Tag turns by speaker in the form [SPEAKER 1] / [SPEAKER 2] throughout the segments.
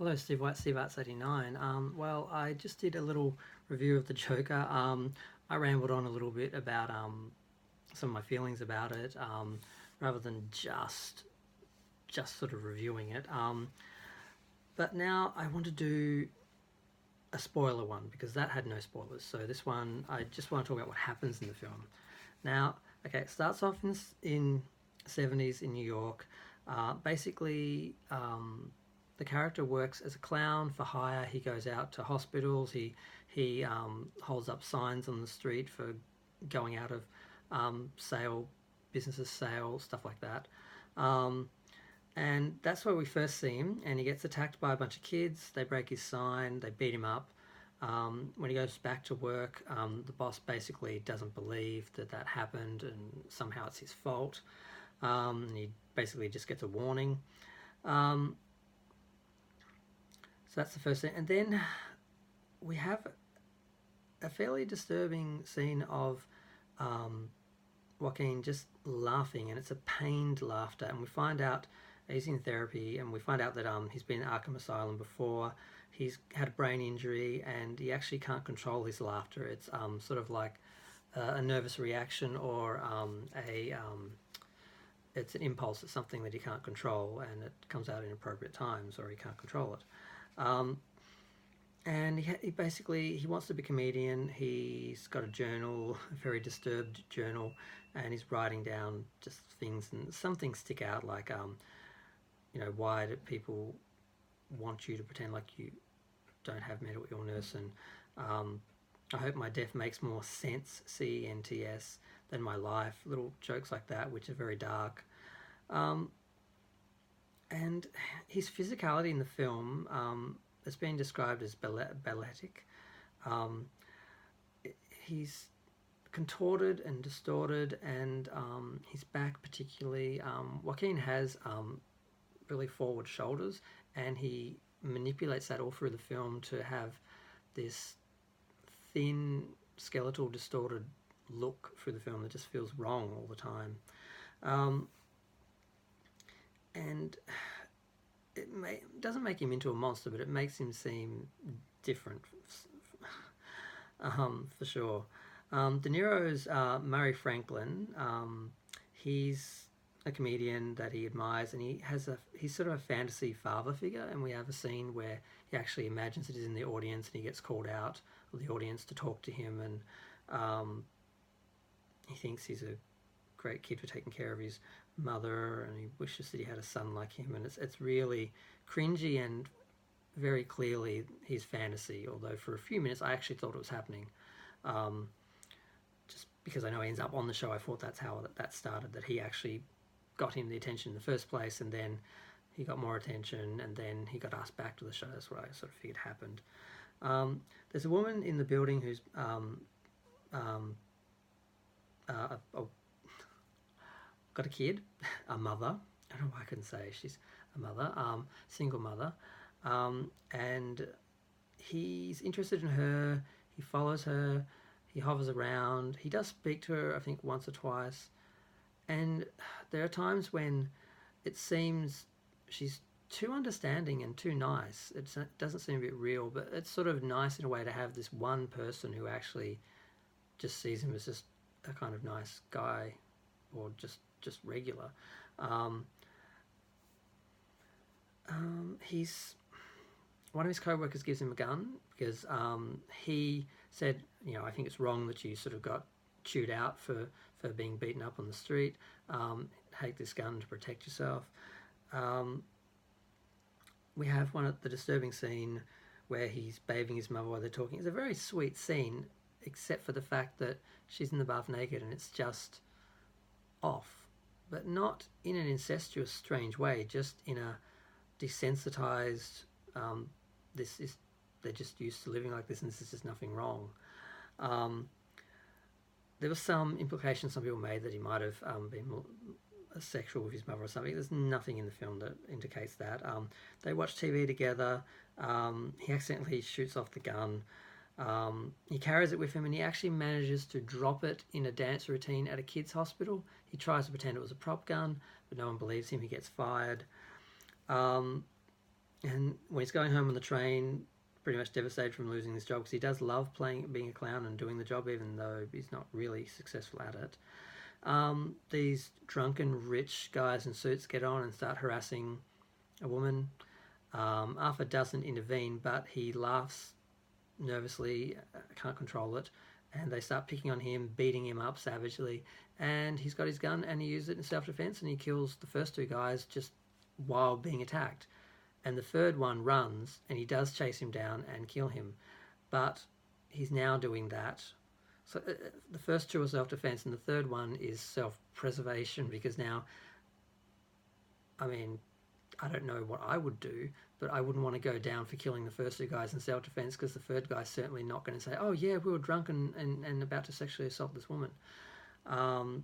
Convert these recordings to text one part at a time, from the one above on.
[SPEAKER 1] Hello, Steve White, Steve Arts 89. Well, I just did a little review of the Joker. I rambled on a little bit about some of my feelings about it, rather than just sort of reviewing it. But now I want to do a spoiler one because that had no spoilers. So this one, I just want to talk about what happens in the film. Now, okay, it starts off in 70s in New York. Basically, the character works as a clown for hire. He goes out to hospitals. He holds up signs on the street for going out of sale, businesses sale, stuff like that. Um, and that's where we first see him. And he gets attacked by a bunch of kids. They break his sign. They beat him up. When he goes back to work, the boss basically doesn't believe that that happened, and somehow it's his fault. And he basically just gets a warning. Um, so that's the first thing. And then we have a fairly disturbing scene of um, Joaquin just laughing, and it's a pained laughter. And we find out he's in therapy, and we find out that he's been in Arkham Asylum before. He's had a brain injury, and he actually can't control his laughter. It's sort of like a nervous reaction, or it's an impulse. It's something that he can't control, and it comes out in appropriate times, or he can't control it. And he basically he wants to be a comedian. He's got a journal, a very disturbed journal, and he's writing down just things, and some things stick out, like why do people want you to pretend like you don't have mental illness, and I hope my death makes more sense, CENTS, than my life. Little jokes like that, which are very dark. Um, and his physicality in the film, it's been described as balletic. Um, he's contorted and distorted, and his back particularly. Joaquin has really forward shoulders, and he manipulates that all through the film to have this thin, skeletal, distorted look through the film that just feels wrong all the time. Um, and doesn't make him into a monster, but it makes him seem different, for sure. De Niro's Murray Franklin. He's a comedian that he admires, and he's sort of a fantasy father figure. And we have a scene where he actually imagines that he's in the audience, and he gets called out of the audience to talk to him, and he thinks he's a great kid for taking care of his mother, and he wishes that he had a son like him. And it's really cringy and very clearly his fantasy. Although for a few minutes I actually thought it was happening. Um, just because I know he ends up on the show, I thought that's how that started. That he actually got him the attention in the first place, and then he got more attention, and then he got asked back to the show. That's what I sort of figured happened. There's a woman in the building who's um, uh, got a kid, a mother. I don't know why I couldn't say she's a mother, single mother, and he's interested in her. He follows her. He hovers around. He does speak to her, I think, once or twice. And there are times when it seems she's too understanding and too nice. It doesn't seem a bit real, but it's sort of nice in a way to have this one person who actually just sees him as just a kind of nice guy, or just regular. Um, he's One of his co-workers gives him a gun because he said, I think it's wrong that you sort of got chewed out for being beaten up on the street. Take this gun to protect yourself. We have the disturbing scene where he's bathing his mother while they're talking. It's a very sweet scene, except for the fact that she's in the bath naked, and it's just off, but not in an incestuous, strange way, just in a desensitized, this is, they're just used to living like this, and this is just nothing wrong. There was some implication some people made that he might have been sexual with his mother or something. There's nothing in the film that indicates that. They watch TV together. He accidentally shoots off the gun. He carries it with him, and he actually manages to drop it in a dance routine at a kid's hospital. He tries to pretend it was a prop gun, but no one believes him. He gets fired. And when he's going home on the train, pretty much devastated from losing this job, because he does love being a clown and doing the job, even though he's not really successful at it. These drunken rich guys in suits get on and start harassing a woman. Arthur doesn't intervene, but he laughs nervously, can't control it, and they start picking on him, beating him up savagely. And he's got his gun and he uses it in self-defense, and he kills the first two guys just while being attacked. And the third one runs, and he does chase him down and kill him, but he's now doing that. So the first two are self-defense, and the third one is self-preservation, because now, I mean, I don't know what I would do, but I wouldn't want to go down for killing the first two guys in self-defense, because the third guy's certainly not going to say, oh yeah, we were drunk and about to sexually assault this woman. He had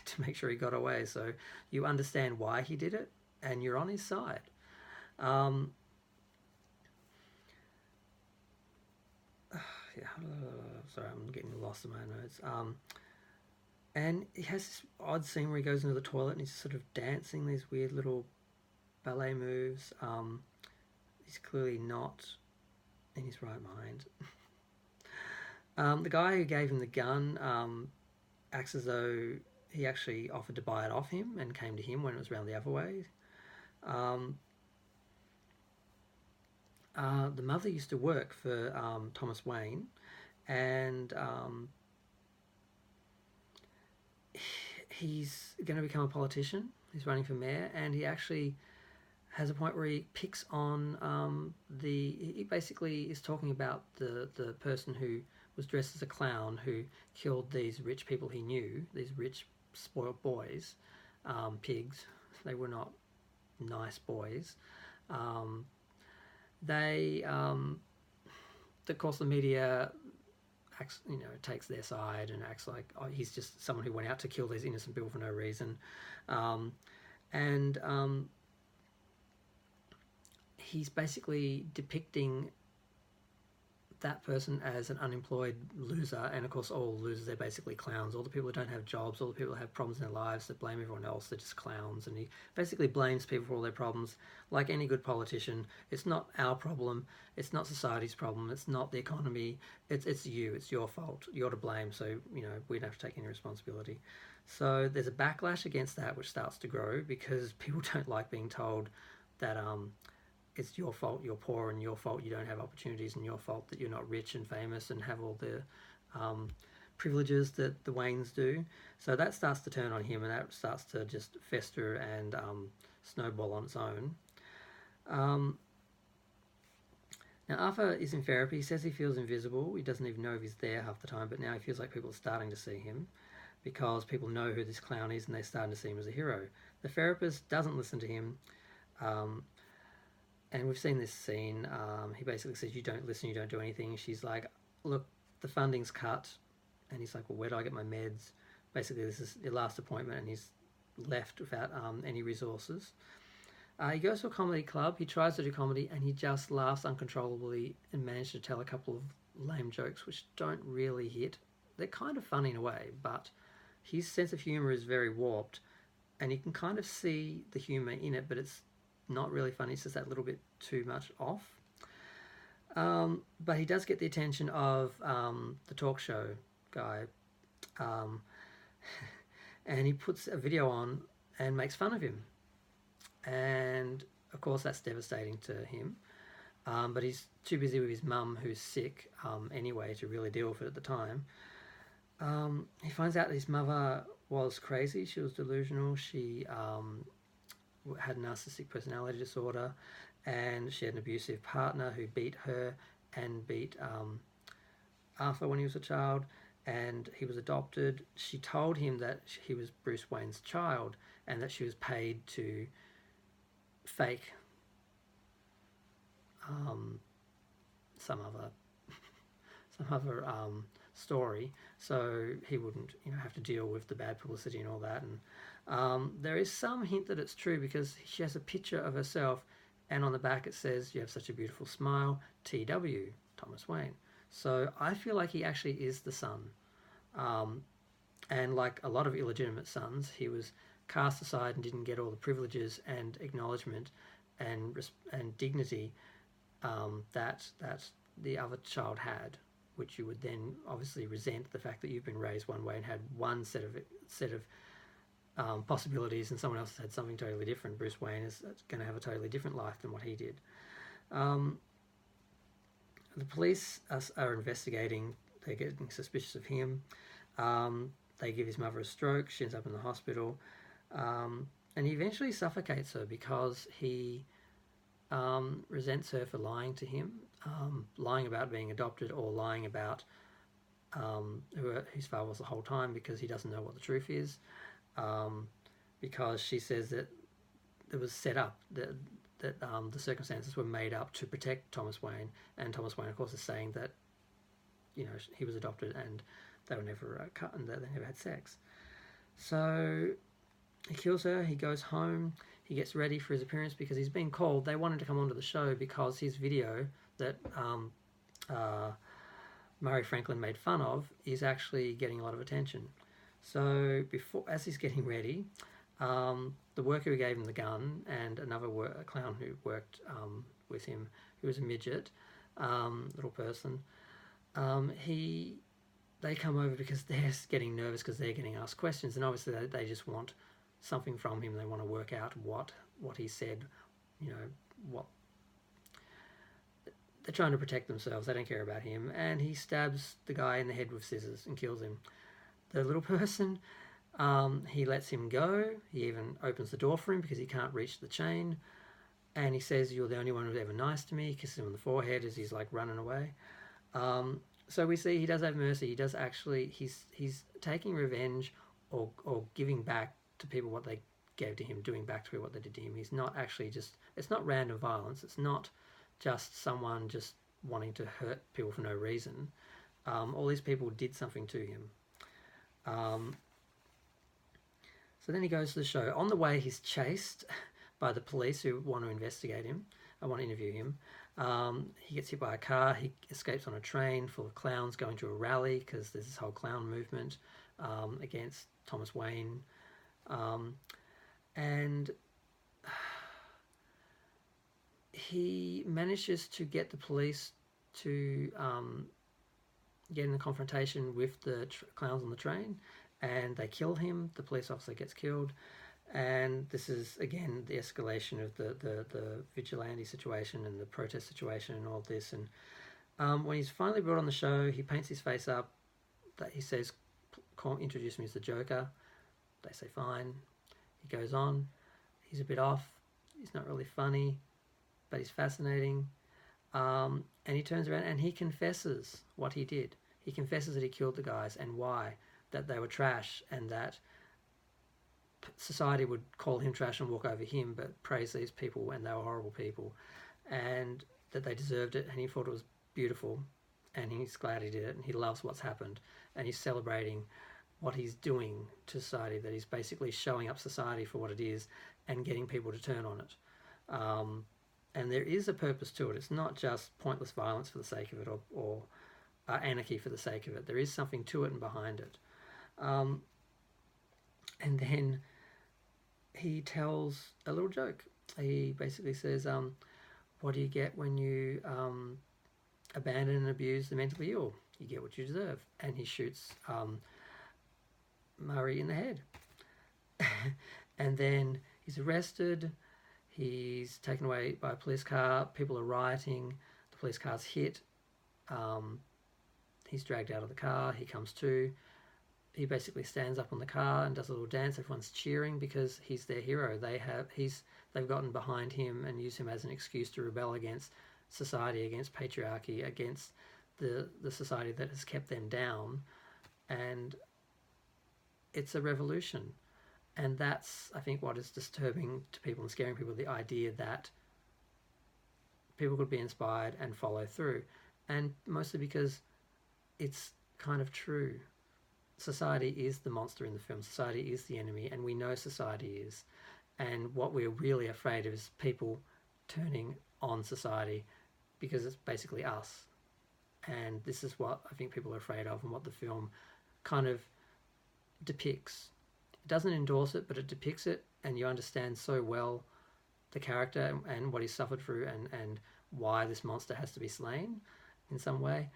[SPEAKER 1] to make sure he got away. So you understand why he did it, and you're on his side. Sorry, I'm getting lost in my notes. And he has this odd scene where he goes into the toilet and he's sort of dancing these weird little ballet moves. He's clearly not in his right mind. The guy who gave him the gun acts as though he actually offered to buy it off him and came to him when it was round the other way. The mother used to work for Thomas Wayne, and he's going to become a politician. He's running for mayor, and he actually has a point where he picks on he basically is talking about the person who was dressed as a clown who killed these rich people he knew, these rich spoiled boys, pigs. They were not nice boys. Of course, the media acts, takes their side and acts like, oh, he's just someone who went out to kill these innocent people for no reason. He's basically depicting that person as an unemployed loser, and of course all losers, they're basically clowns. All the people who don't have jobs, all the people who have problems in their lives that blame everyone else, they're just clowns. And he basically blames people for all their problems. Like any good politician, it's not our problem, it's not society's problem, it's not the economy, it's you, it's your fault, you're to blame, so we don't have to take any responsibility. So there's a backlash against that, which starts to grow because people don't like being told that it's your fault you're poor, and your fault you don't have opportunities, and your fault that you're not rich and famous and have all the privileges that the Waynes do. So that starts to turn on him, and that starts to just fester and snowball on its own. Now Arthur is in therapy. He says he feels invisible. He doesn't even know if he's there half the time, but now he feels like people are starting to see him because people know who this clown is and they're starting to see him as a hero. The therapist doesn't listen to him. And we've seen this scene. He basically says, you don't listen, you don't do anything. She's like, look, the funding's cut. And he's like, well, where do I get my meds? Basically, this is your last appointment, and he's left without any resources. He goes to a comedy club. He tries to do comedy, and he just laughs uncontrollably and manages to tell a couple of lame jokes, which don't really hit. They're kind of funny in a way, but his sense of humour is very warped, and you can kind of see the humour in it, but it's not really funny. It's just that little bit too much off. But he does get the attention of the talk show guy, and he puts a video on and makes fun of him. And of course that's devastating to him, but he's too busy with his mum who's sick anyway to really deal with it at the time. He finds out his mother was crazy. She was delusional. She had narcissistic personality disorder, and she had an abusive partner who beat her and beat Arthur when he was a child, and he was adopted. She told him that he was Bruce Wayne's child and that she was paid to fake some other story, so he wouldn't have to deal with the bad publicity and all that. And there is some hint that it's true, because she has a picture of herself, and on the back it says, you have such a beautiful smile, TW, Thomas Wayne. So I feel like he actually is the son, and like a lot of illegitimate sons, he was cast aside and didn't get all the privileges and acknowledgement and dignity that the other child had, which you would then obviously resent the fact that you've been raised one way and had one set of possibilities, and someone else has had something totally different. Bruce Wayne is going to have a totally different life than what he did. The police are investigating. They're getting suspicious of him. They give his mother a stroke. She ends up in the hospital. And he eventually suffocates her because he resents her for lying to him, lying about being adopted, or lying about who his father was the whole time, because he doesn't know what the truth is. Because she says that it was set up, that the circumstances were made up to protect Thomas Wayne, and Thomas Wayne, of course, is saying that, you know, he was adopted and they were never cut and that they never had sex. So he kills her. He goes home. He gets ready for his appearance because he's been called. They wanted to come onto the show because his video that Murray Franklin made fun of is actually getting a lot of attention. So as he's getting ready, the worker who gave him the gun and another clown who worked with him, who was a midget, little person, they come over because they're getting nervous because they're getting asked questions, and obviously they just want something from him. They want to work out what he said, you know, what they're trying to protect themselves. They don't care about him, and he stabs the guy in the head with scissors and kills him. The little person, he lets him go. He even opens the door for him because he can't reach the chain, and he says, "You're the only one who's ever nice to me." He kisses him on the forehead as he's like running away. So we see he does have mercy. He does actually, he's taking revenge or giving back to people what they gave to him, doing back to people what they did to him. He's not actually just, it's not random violence. It's not just someone just wanting to hurt people for no reason. All these people did something to him. So then he goes to the show. On the way, he's chased by the police who want to investigate him. I want to interview him. He gets hit by a car. He escapes on a train full of clowns going to a rally because there's this whole clown movement against Thomas Wayne. And he manages to get the police to get in a confrontation with the clowns on the train, and they kill him. The police officer gets killed. And this is, again, the escalation of the vigilante situation and the protest situation and all this. And when he's finally brought on the show, he paints his face up. That he says, "Introduce me as the Joker." They say, "Fine." He goes on. He's a bit off. He's not really funny, but he's fascinating. And he turns around and he confesses what he did. He confesses that he killed the guys and why. That they were trash, and that society would call him trash and walk over him, but praise these people, and they were horrible people, and that they deserved it, and he thought it was beautiful, and he's glad he did it, and he loves what's happened, and he's celebrating what he's doing to society, that he's basically showing up society for what it is and getting people to turn on it. And there is a purpose to it. It's not just pointless violence for the sake of it, or anarchy for the sake of it. There is something to it and behind it. And then he tells a little joke. He basically says, what do you get when you abandon and abuse the mentally ill? You get what you deserve. And he shoots Murray in the head. And then he's arrested. He's taken away by a police car. People are rioting. The police car's hit. He's dragged out of the car. He comes to. He basically stands up on the car and does a little dance. Everyone's cheering because he's their hero. They've gotten behind him and used him as an excuse to rebel against society, against patriarchy, against the society that has kept them down. And it's a revolution. And that's, I think, what is disturbing to people and scaring people, the idea that people could be inspired and follow through. And mostly because it's kind of true. Society is the monster in the film. Society is the enemy, and we know society is. And what we're really afraid of is people turning on society, because it's basically us. And this is what I think people are afraid of, and what the film kind of depicts. It doesn't endorse it, but it depicts it, and you understand so well the character and what he's suffered through, and why this monster has to be slain in some way,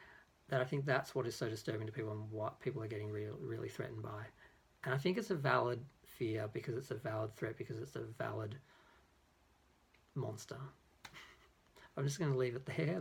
[SPEAKER 1] that I think that's what is so disturbing to people and what people are getting really threatened by. And I think it's a valid fear because it's a valid threat, because it's a valid monster. I'm just going to leave it there.